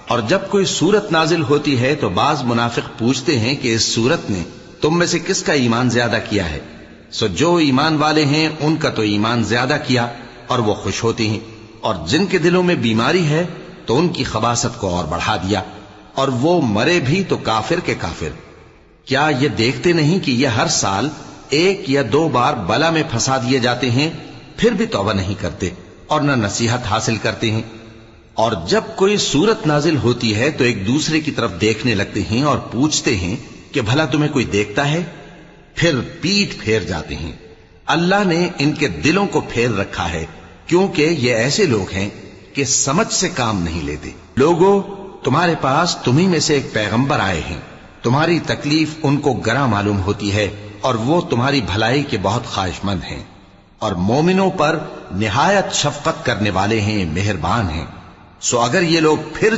اور جب کوئی سورت نازل ہوتی ہے تو بعض منافق پوچھتے ہیں کہ اس سورت نے تم میں سے کس کا ایمان زیادہ کیا ہے؟ سو جو ایمان والے ہیں ان کا تو ایمان زیادہ کیا اور وہ خوش ہوتے ہیں، اور جن کے دلوں میں بیماری ہے تو ان کی خباثت کو اور بڑھا دیا، اور وہ مرے بھی تو کافر کے کافر۔ کیا یہ دیکھتے نہیں کہ یہ ہر سال 1 یا 2 بار بلا میں پھنسا دیے جاتے ہیں، پھر بھی توبہ نہیں کرتے اور نہ نصیحت حاصل کرتے ہیں؟ اور جب کوئی سورت نازل ہوتی ہے تو ایک دوسرے کی طرف دیکھنے لگتے ہیں اور پوچھتے ہیں کہ بھلا تمہیں کوئی دیکھتا ہے؟ پھر پیٹ پھیر جاتے ہیں۔ اللہ نے ان کے دلوں کو پھیر رکھا ہے، کیونکہ یہ ایسے لوگ ہیں کہ سمجھ سے کام نہیں لیتے۔ لوگو، تمہارے پاس تمہیں میں سے ایک پیغمبر آئے ہیں، تمہاری تکلیف ان کو گراں معلوم ہوتی ہے اور وہ تمہاری بھلائی کے بہت خواہش مند ہیں، اور مومنوں پر نہایت شفقت کرنے والے ہیں، مہربان ہیں۔ سو اگر یہ لوگ پھر